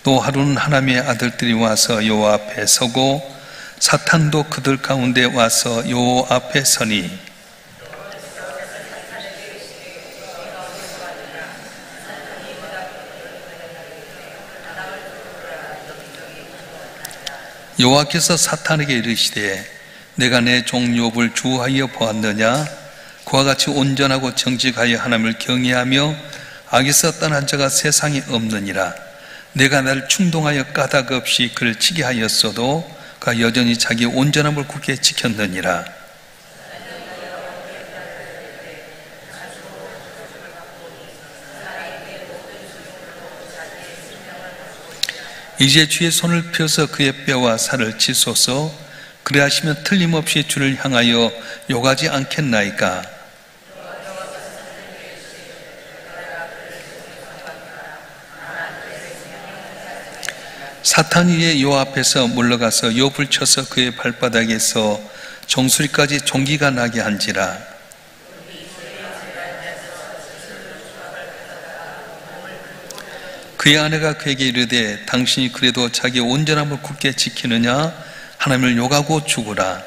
또 하루는 하나님의 아들들이 와서 여호와 앞에 서고 사탄도 그들 가운데 와서 여호와 앞에 서니 여호와께서 사탄에게 이르시되 내가 내 종 욥을 주하여 보았느냐? 그와 같이 온전하고 정직하여 하나님을 경외하며 악에서 떠난 자가 세상에 없느니라. 내가 나를 충동하여 까닭 없이 그를 치게 하였어도 그가 여전히 자기 온전함을 굳게 지켰느니라. 이제 주의 손을 펴서 그의 뼈와 살을 치소서. 그리하시면 틀림없이 주를 향하여 욕하지 않겠나이까? 사탄이 이에 여호와 앞에서 물러가서 욥을 쳐서 그의 발바닥에서 정수리까지 종기가 나게 한지라. 그의 아내가 그에게 이르되 당신이 그래도 자기 온전함을 굳게 지키느냐? 하나님을 욕하고 죽으라.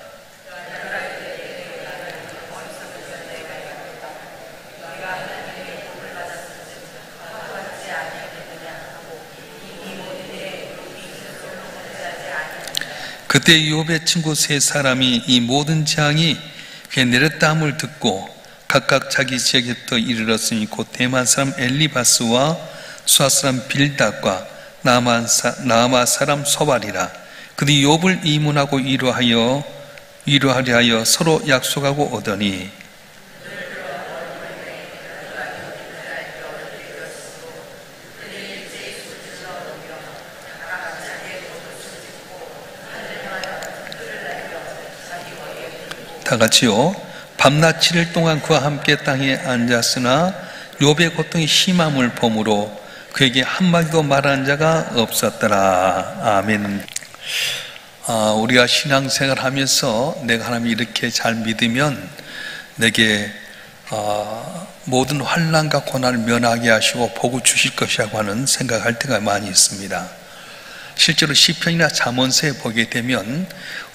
그때 욥의 친구 세 사람이 이 모든 재앙이 그의 내렸다 함을 듣고 각각 자기 지역에부터 이르렀으니 곧 대만 사람 엘리바스와 수아 사람 빌닷과 나아마 사람 소발이라. 그들이 욥을 이문하고 위로하려 하여 서로 약속하고 오더니 다 같이요. 밤낮 7일 동안 그와 함께 땅에 앉았으나 욥의 고통이 심함을 보므로 그에게 한마디도 말하는 자가 없었더라. 아멘. 우리가 신앙생활 하면서 내가 하나님 이렇게 잘 믿으면 내게 모든 환난과 고난을 면하게 하시고 복을 주실 것이라고 하는 생각할 때가 많이 있습니다. 실제로 시편이나 잠언서에 보게 되면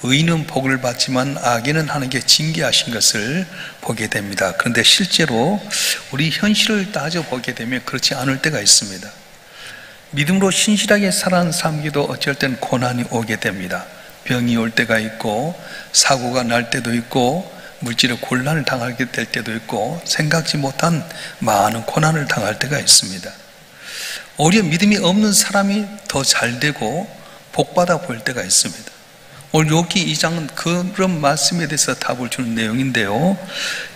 의인은 복을 받지만 악인은 하나님께 징계하신 것을 보게 됩니다. 그런데 실제로 우리 현실을 따져보게 되면 그렇지 않을 때가 있습니다. 믿음으로 신실하게 살아가는 삶에도 어쩔 땐 고난이 오게 됩니다. 병이 올 때가 있고 사고가 날 때도 있고 물질의 곤란을 당하게 될 때도 있고 생각지 못한 많은 고난을 당할 때가 있습니다. 오히려 믿음이 없는 사람이 더 잘되고 복받아 보일 때가 있습니다. 오늘 욥기 2장은 그런 말씀에 대해서 답을 주는 내용인데요.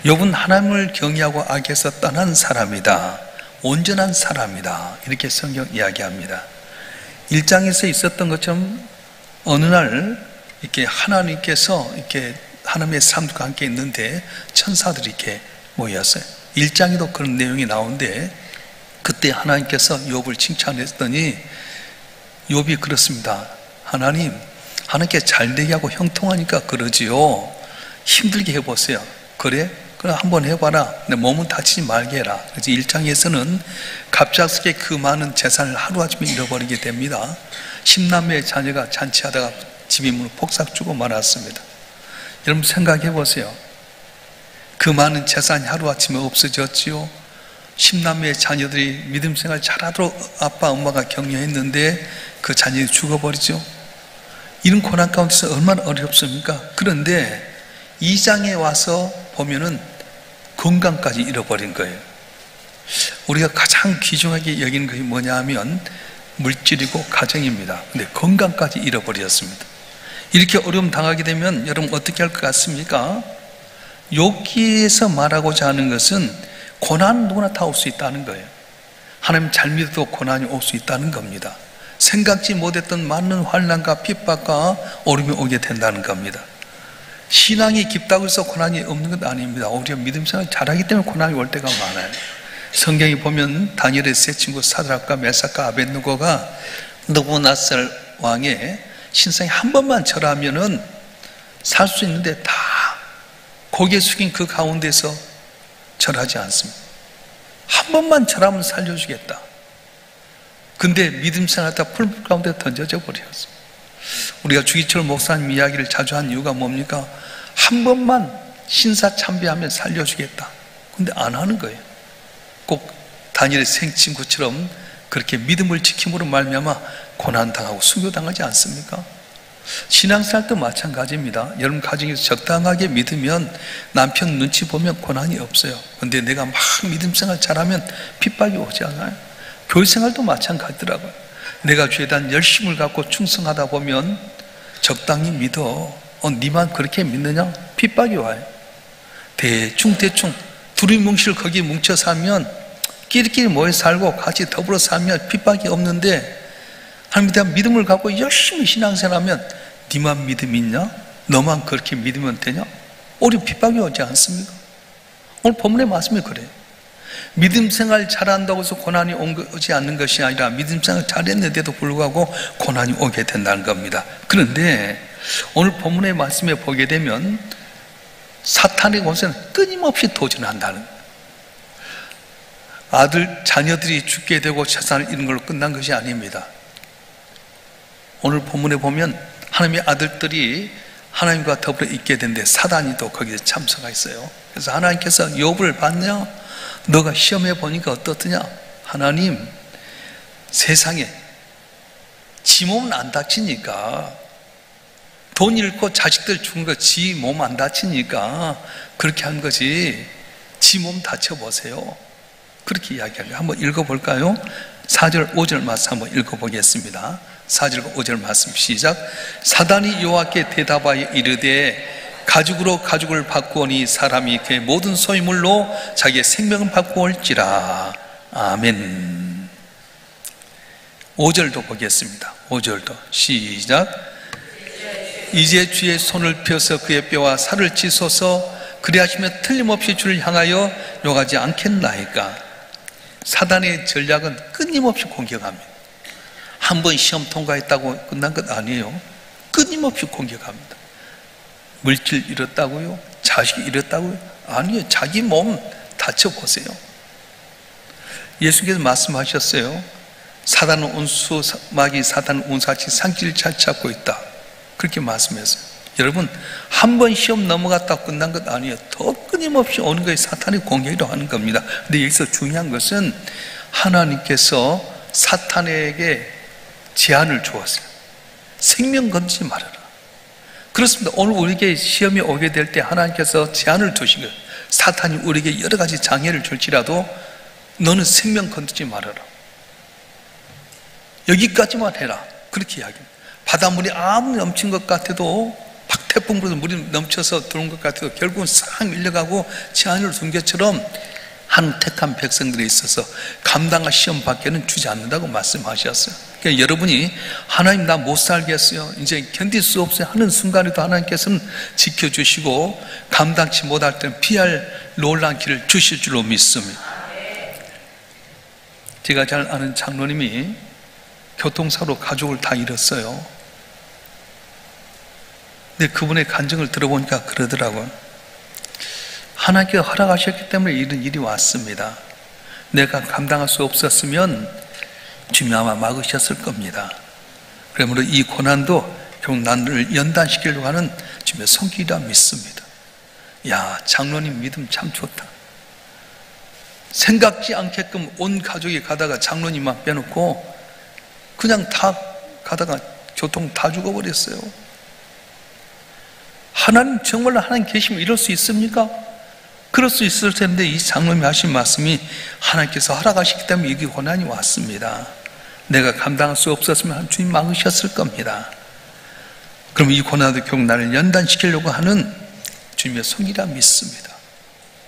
욥은 하나님을 경외하고 악에서 떠난 사람이다. 온전한 사람이다. 이렇게 성경 이야기합니다. 1장에서 있었던 것처럼 어느 날 이렇게 하나님께서 이렇게 하나님의 사람들과 함께 있는데 천사들이 이렇게 모였어요. 1장에도 그런 내용이 나오는데 그때 하나님께서 욥을 칭찬했더니 욥이 그렇습니다. 하나님께 잘되게 하고 형통하니까 그러지요. 힘들게 해보세요. 그래? 그럼 한번 해봐라. 내 몸은 다치지 말게 해라. 그래서 1장에서는 갑작스럽게 그 많은 재산을 하루아침에 잃어버리게 됩니다. 10남매의 자녀가 잔치하다가 집이 문을 폭삭 주고 말았습니다. 여러분 생각해 보세요. 그 많은 재산이 하루아침에 없어졌지요. 10남매의 자녀들이 믿음 생활 잘하도록 아빠 엄마가 격려했는데 그 자녀들이 죽어버리죠. 이런 고난 가운데서 얼마나 어렵습니까? 그런데 2장에 와서 보면은 건강까지 잃어버린 거예요. 우리가 가장 귀중하게 여기는 것이 뭐냐 하면 물질이고 가정입니다. 근데 건강까지 잃어버렸습니다. 이렇게 어려움 당하게 되면 여러분 어떻게 할 것 같습니까? 욥기에서 말하고자 하는 것은 고난은 누구나 다 올 수 있다는 거예요. 하나님 잘 믿어도 고난이 올 수 있다는 겁니다. 생각지 못했던 많은 환난과 핍박과 어려움이 오게 된다는 겁니다. 신앙이 깊다고 해서 고난이 없는 건 아닙니다. 오히려 믿음 생활 잘하기 때문에 고난이 올 때가 많아요. 성경에 보면 다니엘의 세 친구 사드락과 메삭과 아벳느고가 느부갓네살 왕의 신상에 한 번만 절하면은 살 수 있는데 다 고개 숙인 그 가운데서 절하지 않습니다. 한 번만 절하면 살려주겠다. 근데 믿음 생활하다 풀 가운데 던져져 버렸어. 우리가 주기철 목사님 이야기를 자주 한 이유가 뭡니까? 한 번만 신사참배하면 살려주겠다. 근데 안 하는 거예요. 꼭 다니엘의 생친구처럼 그렇게 믿음을 지킴으로 말미암아 고난당하고 순교당하지 않습니까? 신앙생활도 마찬가지입니다. 여러분 가정에서 적당하게 믿으면 남편 눈치 보면 고난이 없어요. 근데 내가 막 믿음생활 잘하면 핍박이 오지 않아요? 교회생활도 마찬가지더라고요. 내가 주에 대한 열심을 갖고 충성하다 보면 적당히 믿어. 니만 그렇게 믿느냐? 핍박이 와요. 대충 두리뭉실 거기 뭉쳐 살면 끼리끼리 모여 살고 같이 더불어 살면 핍박이 없는데 하나님에 대한 믿음을 갖고 열심히 신앙생활하면 니만 믿음이 있냐? 너만 그렇게 믿으면 되냐? 오히려 핍박이 오지 않습니까? 오늘 본문의 말씀이 그래요. 믿음 생활 잘한다고 해서 고난이 오지 않는 것이 아니라 믿음 생활 잘했는데도 불구하고 고난이 오게 된다는 겁니다. 그런데 오늘 본문의 말씀에 보게 되면 사탄의 권세는 끊임없이 도전한다는 거예요. 자녀들이 죽게 되고 재산을 잃는 걸로 끝난 것이 아닙니다. 오늘 본문에 보면 하나님의 아들들이 하나님과 더불어 있게 되는데 사단이 또 거기에 참석했어요. 그래서 하나님께서 욥을 봤냐? 너가 시험해 보니까 어떻더냐? 하나님, 세상에 지 몸은 안 다치니까, 돈 잃고 자식들 죽은 거 지 몸 안 다치니까 그렇게 한 거지, 지 몸 다쳐보세요. 그렇게 이야기합니다. 한번 읽어볼까요? 4절 5절 말씀 한번 읽어보겠습니다. 4절과 5절 말씀 시작. 사단이 여호와께 대답하여 이르되 가죽으로 가죽을 바꾸오니 사람이 그의 모든 소유물로 자기의 생명을 바꾸올지라. 아멘. 5절도 보겠습니다. 5절도 시작. 이제 주의 손을 펴서 그의 뼈와 살을 찢소서. 그리하시면 틀림없이 주를 향하여 욕하지 않겠나이까. 사단의 전략은 끊임없이 공격합니다. 한 번 시험 통과했다고 끝난 것 아니에요. 끊임없이 공격합니다. 물질 잃었다고요? 자식 잃었다고요? 아니요. 자기 몸 다쳐보세요. 예수께서 말씀하셨어요. 사단은 온수마귀, 사단은 온사치 상기를 잘 잡고 있다. 그렇게 말씀했어요. 여러분, 한 번 시험 넘어갔다고 끝난 것 아니에요. 더 끊임없이 오는 것이 사탄의 공격이라고 하는 겁니다. 근데 여기서 중요한 것은 하나님께서 사탄에게 제한을 주었어요. 생명 건지지 말아라. 그렇습니다. 오늘 우리에게 시험이 오게 될 때 하나님께서 제한을 두신 거예요. 사탄이 우리에게 여러 가지 장애를 줄지라도 너는 생명 건드지 말아라. 여기까지만 해라. 그렇게 이야기합니다. 바닷물이 아무리 넘친 것 같아도 막 태풍 불어서 물이 넘쳐서 들어온 것 같아도 결국은 싹 밀려가고 제한을 둔 것처럼 한 택한 백성들이 있어서 감당할 시험 밖에는 주지 않는다고 말씀하셨어요. 그러니까 여러분이 하나님 나 못 살겠어요, 이제 견딜 수 없어요 하는 순간에도 하나님께서는 지켜주시고 감당치 못할 때는 피할 놀라운 길을 주실 줄로 믿습니다. 제가 잘 아는 장로님이 교통사고로 가족을 다 잃었어요. 근데 그분의 간증을 들어보니까 그러더라고요. 하나님께서 허락하셨기 때문에 이런 일이 왔습니다. 내가 감당할 수 없었으면 주님이 아마 막으셨을 겁니다. 그러므로 이 고난도 결국 나를 연단시키려고 하는 주님의 손길이라 믿습니다. 야, 장로님 믿음 참 좋다. 생각지 않게끔 온 가족이 가다가 장로님만 빼놓고 그냥 다 가다가 교통 다 죽어버렸어요. 하나님, 정말로 하나님 계시면 이럴 수 있습니까? 그럴 수 있을 텐데 이 장로님이 하신 말씀이 하나님께서 허락하시기 때문에 이게 고난이 왔습니다. 내가 감당할 수 없었으면 주님 막으셨을 겁니다. 그럼 이 고난도 결국 나를 연단시키려고 하는 주님의 손이라 믿습니다.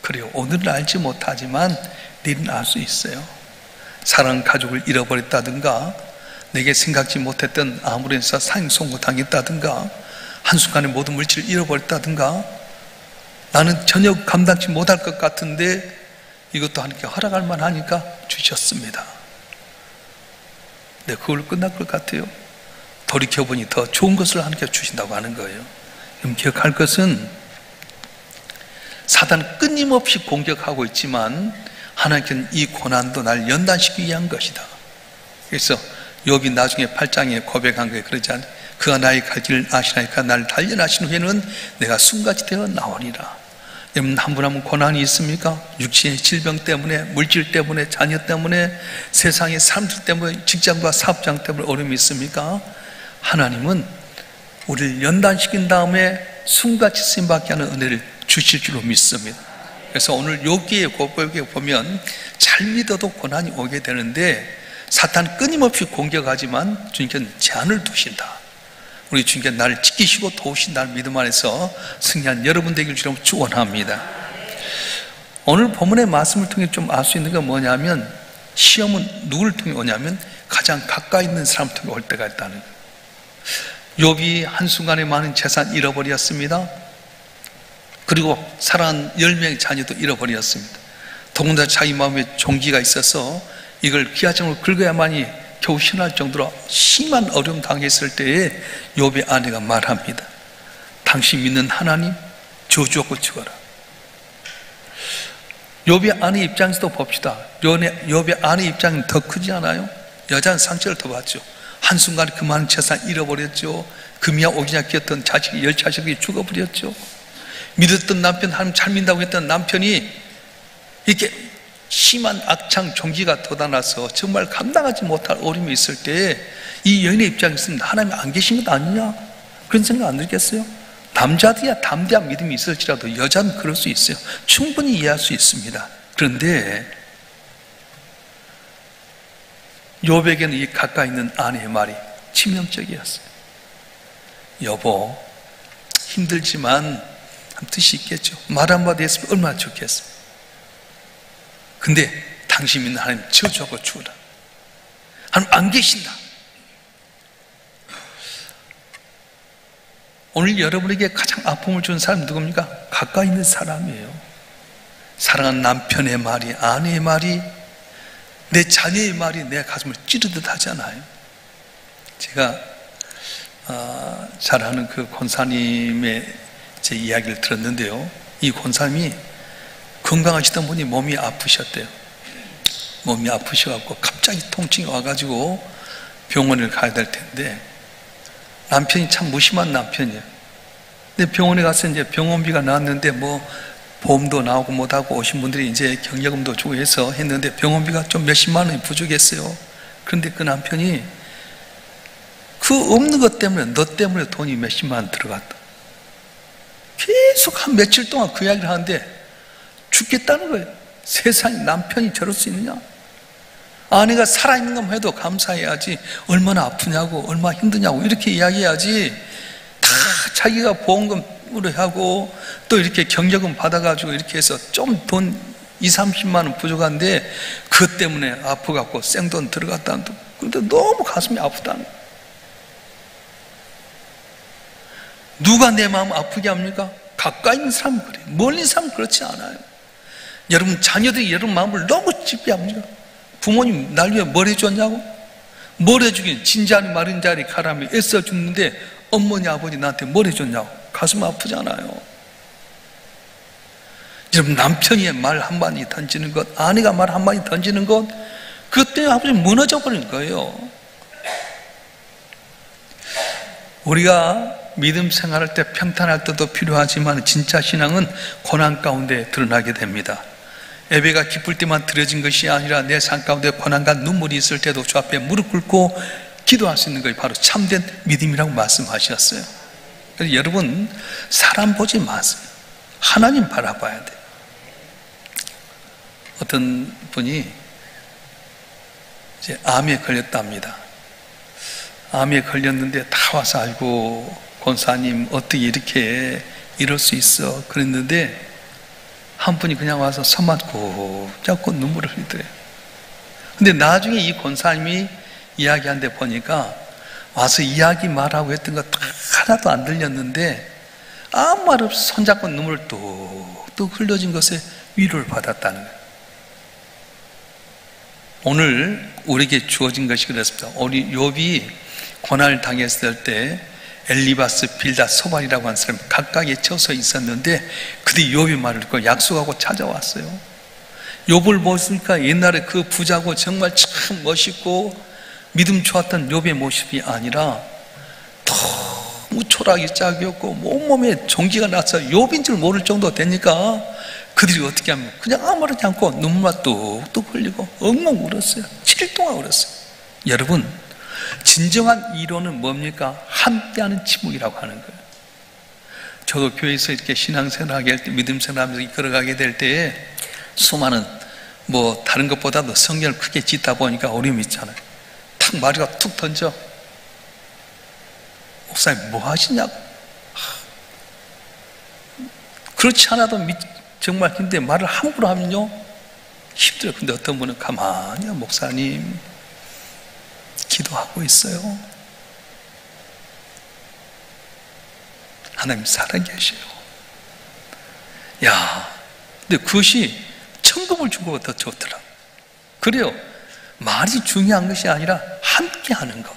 그래요. 오늘은 알지 못하지만 내일은 알 수 있어요. 사랑하는 가족을 잃어버렸다든가, 내게 생각지 못했던 아무래서 상송고 당했다든가, 한순간에 모든 물질을 잃어버렸다든가, 나는 전혀 감당치 못할 것 같은데 이것도 하나님께 허락할 만하니까 주셨습니다. 네, 그걸로 끝날 것 같아요. 돌이켜보니 더 좋은 것을 하나님께 주신다고 하는 거예요. 그럼 기억할 것은 사단은 끊임없이 공격하고 있지만 하나님께는 이 고난도 날 연단시키기 위한 것이다. 그래서 욥이 나중에 8장에 고백한 거예요. 그러지 않아요? 그가 나의 갈 길을 아시나니 그가 나를 단련하신 후에는 내가 숨같이 되어 나오리라. 여러분, 한 분 한 분 고난이 있습니까? 육신의 질병 때문에, 물질 때문에, 자녀 때문에, 세상의 사람들 때문에, 직장과 사업장 때문에 어려움이 있습니까? 하나님은 우리를 연단시킨 다음에 숨같이 쓰임받게 하는 은혜를 주실 줄로 믿습니다. 그래서 오늘 욥기의 고백에 보면 잘 믿어도 고난이 오게 되는데 사탄 끊임없이 공격하지만 주님께는 제한을 두신다. 우리 주님께 나를 지키시고 도우신다는 믿음 안에서 승리한 여러분 되길 주로 축원합니다. 오늘 본문의 말씀을 통해 좀 알 수 있는 건 뭐냐면, 시험은 누구를 통해 오냐면 가장 가까이 있는 사람을 통해 올 때가 있다는 거예요. 욥이 한순간에 많은 재산 잃어버렸습니다. 그리고 사랑하는 10명의 자녀도 잃어버렸습니다. 더군다나 자기 마음에 종기가 있어서 이걸 기아장으로 긁어야만이 겨우 신할 정도로 심한 어려움 당했을 때에 욥의 아내가 말합니다. 당신 믿는 하나님 저주하고 죽어라. 욥의 아내 입장에서도 봅시다. 욥의 아내 입장은 더 크지 않아요? 여자는 상처를 더 받죠. 한순간에 그 많은 재산 잃어버렸죠. 금이야 오기냐 끼었던 자식이 10자식이 죽어버렸죠. 믿었던 남편, 하나님 잘 믿는다고 했던 남편이 이렇게 심한 악창 종기가 돋아나서 정말 감당하지 못할 어려움이 있을 때 이 여인의 입장에서는 하나님 안 계신 것 아니냐, 그런 생각 안 들겠어요? 남자들이야 담대한 믿음이 있을지라도 여자는 그럴 수 있어요. 충분히 이해할 수 있습니다. 그런데 욥에게는 이 가까이 있는 아내의 말이 치명적이었어요. 여보, 힘들지만 뜻이 있겠죠. 말 한마디 했으면 얼마나 좋겠어요. 근데 당신 믿는 하나님 저주하고 죽으라. 하나님 안 계신다. 오늘 여러분에게 가장 아픔을 주는 사람은 누굽니까? 가까이 있는 사람이에요. 사랑하는 남편의 말이, 아내의 말이, 내 자녀의 말이 내 가슴을 찌르듯 하잖아요. 제가 잘 아는 그 권사님의 제 이야기를 들었는데요, 이 권사님이 건강하시던 분이 몸이 아프셨대요. 몸이 아프셔갖고 갑자기 통증이 와가지고 병원을 가야 될 텐데, 남편이 참 무심한 남편이에요. 근데 병원에 가서 이제 병원비가 나왔는데 뭐 보험도 나오고 못하고 오신 분들이 이제 경력금도 주고 해서 했는데 병원비가 좀 몇십만 원이 부족했어요. 그런데 그 남편이 그 없는 것 때문에, 너 때문에 돈이 몇십만 원 들어갔다. 계속 한 며칠 동안 그 이야기를 하는데 죽겠다는 거예요. 세상에 남편이 저럴 수 있느냐? 아내가 살아있는 것만 해도 감사해야지, 얼마나 아프냐고, 얼마나 힘드냐고 이렇게 이야기해야지, 다 자기가 보험금으로 하고 또 이렇게 경력금 받아가지고 이렇게 해서 좀 돈 20-30만 원 부족한데 그것 때문에 아프갖고 생돈 들어갔다는, 근데 너무 가슴이 아프다는 거예요. 누가 내 마음 아프게 합니까? 가까이 있는 사람은 그래요. 멀리 있는 사람은 그렇지 않아요. 여러분 자녀들이 여러분 마음을 너무 찝게 합니까? 부모님 날 위해 뭘 해줬냐고? 뭘 해주긴, 진자리 마른 자리 가라며 애써 죽는데 어머니 아버지 나한테 뭘 해줬냐고? 가슴 아프잖아요. 여러분 남편이 말 한마디 던지는 것, 아내가 말 한마디 던지는 것, 그것 때문에 아버지 무너져 버린 거예요. 우리가 믿음 생활할 때 평탄할 때도 필요하지만 진짜 신앙은 고난 가운데 드러나게 됩니다. 예배가 기쁠 때만 드려진 것이 아니라 내 삶 가운데 고난과 눈물이 있을 때도 주 앞에 무릎 꿇고 기도할 수 있는 것이 바로 참된 믿음이라고 말씀하셨어요. 그래서 여러분 사람 보지 마세요. 하나님 바라봐야 돼요. 어떤 분이 이제 암에 걸렸답니다. 암에 걸렸는데 다 와서 알고, 권사님 어떻게 이렇게 이럴 수 있어 그랬는데 한 분이 그냥 와서 손만 꼭 잡고 눈물을 흘리더래요. 근데 나중에 이 권사님이 이야기한 데 보니까 와서 이야기 말하고 했던 거 하나도 안 들렸는데 아무 말 없이 손잡고 눈물을 뚝뚝 흘려진 것에 위로를 받았다는 거예요. 오늘 우리에게 주어진 것이 그렇습니다. 우리 욥이 고난을 당했을 때 엘리바스, 빌닷, 소발이라고 하는 사람이 각각에 쳐서 있었는데 그들이 욥의 말을 듣고 약속하고 찾아왔어요. 욥을 보니까 옛날에 그 부자고 정말 참 멋있고 믿음 좋았던 욥의 모습이 아니라 너무 초라하게 짝이었고 온몸에 종기가 나서 욥인 줄 모를 정도 되니까 그들이 어떻게 하면 그냥 아무렇지 않고 눈물만 뚝뚝 흘리고 엉엉 울었어요. 7일 동안 울었어요. 여러분, 진정한 이론은 뭡니까? 함께하는 침묵이라고 하는 거예요. 저도 교회에서 이렇게 신앙생활하게 할 때, 믿음생활하면서 걸어가게 될 때에 수많은 다른 것보다도 성경을 크게 짓다 보니까 어려움이 있잖아요. 탁 마리가 툭 던져. 목사님 뭐 하시냐고. 그렇지 않아도 정말 힘든데 말을 함부로 하면요 힘들어요. 근데 어떤 분은 가만히요, 목사님 기도하고 있어요. 하나님 살아계셔요. 야, 근데 그것이 천국을 준 것보다 더 좋더라. 그래요. 말이 중요한 것이 아니라 함께 하는 것.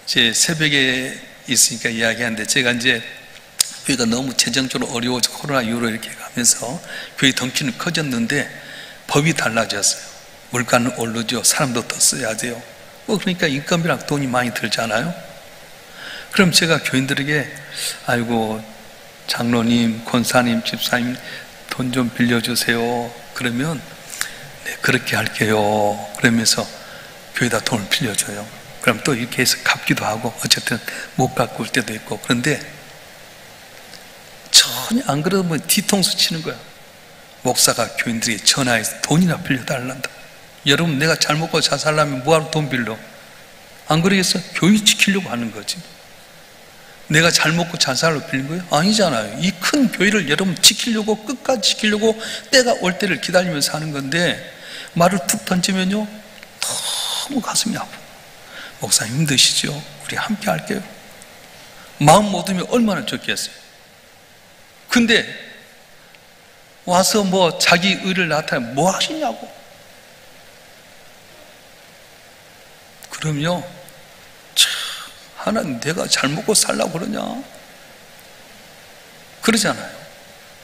제 새벽에 있으니까 이야기하는데, 제가 이제 교회가 너무 재정적으로 어려워서 코로나 이후로 이렇게 가면서 교회 덩치는 커졌는데 법이 달라졌어요. 물가는 오르죠. 사람도 더 써야 돼요. 그러니까 인건비랑 돈이 많이 들잖아요. 그럼 제가 교인들에게 아이고 장로님, 권사님, 집사님 돈 좀 빌려주세요. 그러면 네, 그렇게 할게요. 그러면서 교회에다 돈을 빌려줘요. 그럼 또 이렇게 해서 갚기도 하고, 어쨌든 못 갚고 올 때도 있고. 그런데 전혀 안 그러면 뒤통수 치는 거야. 목사가 교인들에게 전화해서 돈이나 빌려달란다. 여러분, 내가 잘 먹고 잘 살려면 뭐하러 돈 빌려? 안 그러겠어? 교회 지키려고 하는 거지. 내가 잘 먹고 잘 살려고 빌린 거예요? 아니잖아요. 이 큰 교회를 여러분 지키려고, 끝까지 지키려고 때가 올 때를 기다리면서 하는 건데, 말을 툭 던지면요 너무 가슴이 아파. 목사님 힘드시죠? 우리 함께 할게요. 마음 못 두면 얼마나 좋겠어요. 근데 와서 자기 의를 나타내면 뭐 하시냐고. 그럼요, 하나님 내가 잘 먹고 살라고 그러냐? 그러잖아요.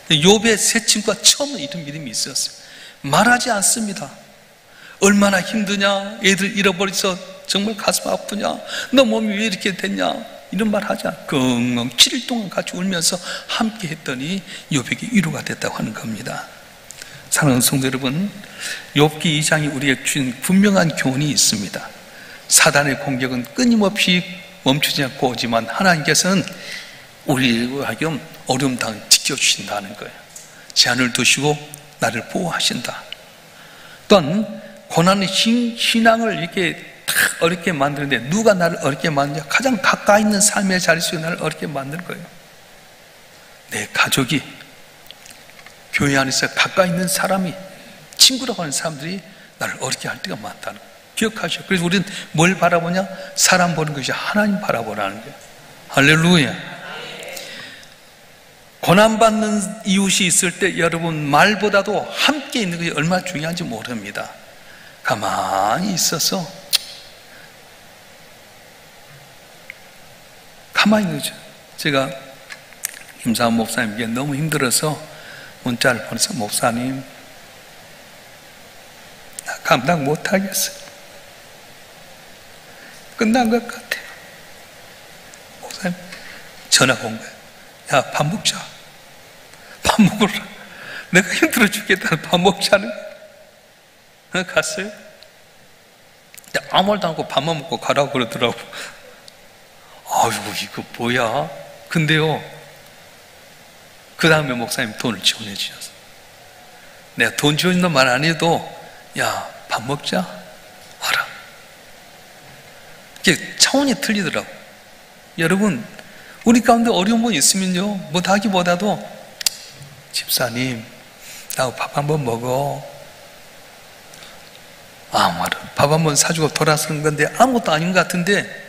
욥의 세 친구가 처음 이런 믿음이 있었어요. 말하지 않습니다. 얼마나 힘드냐? 애들 잃어버려서 정말 가슴 아프냐? 너 몸이 왜 이렇게 됐냐? 이런 말 하지 않아요. 끙끙 7일 동안 같이 울면서 함께 했더니 욥에게 위로가 됐다고 하는 겁니다. 사랑하는 성도 여러분, 욥기 2장이 우리에게 주신 분명한 교훈이 있습니다. 사단의 공격은 끊임없이 멈추지 않고 오지만 하나님께서는 우리를 하여금 어려움 당을 지켜주신다는 거예요. 제한을 두시고 나를 보호하신다. 또한 고난의 신앙을 이렇게 탁 어렵게 만드는데, 누가 나를 어렵게 만드냐? 가장 가까이 있는 삶의 자리 속에 나를 어렵게 만드는 거예요. 내 가족이, 교회 안에서 가까이 있는 사람이, 친구라고 하는 사람들이 나를 어렵게 할 때가 많다는 거예요. 기억하시오. 그래서 우리는 뭘 바라보냐? 사람 보는 것이 하나님 바라보라는 거예요. 할렐루야. 고난받는 이웃이 있을 때 여러분, 말보다도 함께 있는 것이 얼마나 중요한지 모릅니다. 가만히 있어서 가만히 있는 거죠. 제가 김사원 목사님께 너무 힘들어서 문자를 보내서, 목사님 나 감당 못하겠어요. 끝난 것 같아요. 목사님 전화가 온 거예요. 야, 밥 먹자. 밥 먹으라. 내가 힘들어 죽겠다. 밥 먹자는 거예요. 갔어요. 아무 말도 안 하고 밥만 먹고 가라고 그러더라고. 아이고 이거 뭐야. 근데요, 그 다음에 목사님 돈을 지원해 주셨어요. 내가 돈 지원한다 말 안 해도 야, 밥 먹자 와라. 이게 차원이 틀리더라고. 여러분, 우리 가운데 어려운 분 있으면요, 못하기보다도 집사님 나하고 밥 한번 먹어. 아무 말은 밥 한번 사주고 돌아서는 건데 아무것도 아닌 것 같은데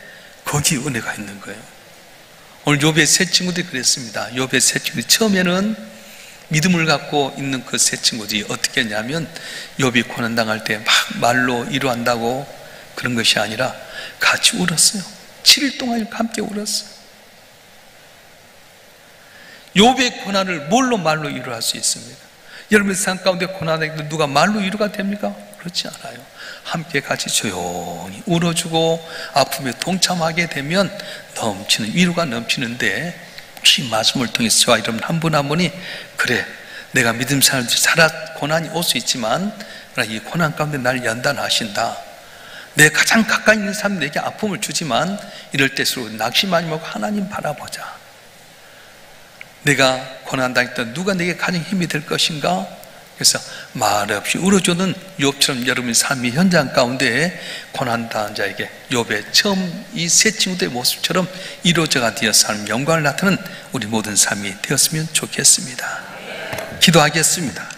거기에 은혜가 있는 거예요. 오늘 욥의 세 친구들이 그랬습니다. 욥의 세 친구들이 처음에는 믿음을 갖고 있는 그 세 친구들이 어떻게 했냐면, 욥이 고난당할 때 막 말로 위로한다고 그런 것이 아니라 같이 울었어요. 7일 동안 함께 울었어요. 욥의 고난을 뭘로 말로 위로할 수 있습니까? 여러분 삶 가운데 고난을 누가 말로 위로가 됩니까? 그렇지 않아요. 함께 같이 조용히 울어주고 아픔에 동참하게 되면 넘치는 위로가 넘치는데, 혹시 말씀을 통해서 저와 여러분 한 분 한 분이 그래, 내가 믿음 살아 고난이 올 수 있지만 이 고난 가운데 날 연단하신다, 내 가장 가까이 있는 사람이 내게 아픔을 주지만 이럴 때일수록 낙심하지 말고 하나님 바라보자. 내가 고난당할 때 누가 내게 가장 힘이 될 것인가? 그래서 말없이 울어주는 욥처럼 여러분의 삶의 현장 가운데 고난당한 자에게 욥의 처음 이 세 친구들의 모습처럼 이루어져가 되어 삶 영광을 나타내는 우리 모든 삶이 되었으면 좋겠습니다. 기도하겠습니다.